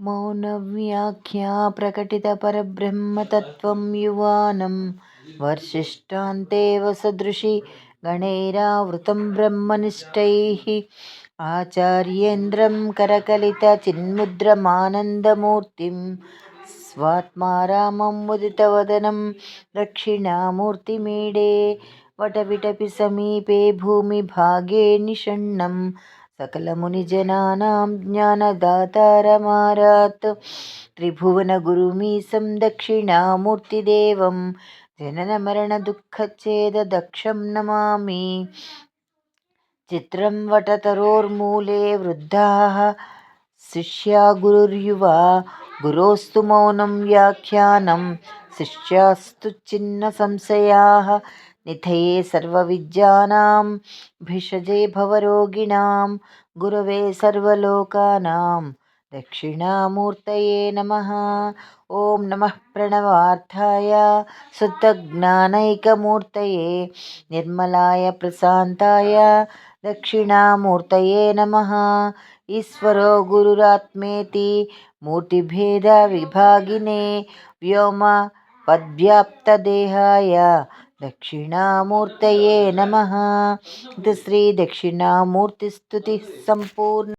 मौनव्याख्या प्रकटितपरब्रह्मतत्त्वं युवानं वर्षिष्ठान्तेव सदृशि गणैरावृतं ब्रह्मनिष्ठैः आचार्येन्द्रं करकलितचिन्मुद्रमानन्दमूर्तिं स्वात्मा रामं मुदितवदनं दक्षिणामूर्तिमीडे वटविटपि समीपे भूमिभागे निषण्णं सकलमुनिजनानां ज्ञानदातारमारात् त्रिभुवनगुरुमीशं दक्षिणामूर्तिदेवं जननमरणदुःखच्छेददक्षं नमामि। चित्रं वटतरोर्मूले वृद्धाः शिष्या गुरुर्युवा गुरोस्तु मौनं व्याख्यानं शिष्यास्तु छिन्नसंशयाः निधये सर्वविद्यानां भिषजे भवरोगिणां गुरवे सर्वलोकानां दक्षिणामूर्तये नमः। ॐ नमः प्रणवार्थाय शुद्धज्ञानैकमूर्तये निर्मलाय प्रशान्ताय दक्षिणामूर्तये नमः। ईश्वरो गुरुरात्मेति मूर्तिभेदविभागिने व्योमवद्व्याप्तदेहाय दक्षिणामूर्तये नमः। इति श्री दक्षिणामूर्तिस्तुतिः सम्पूर्णा।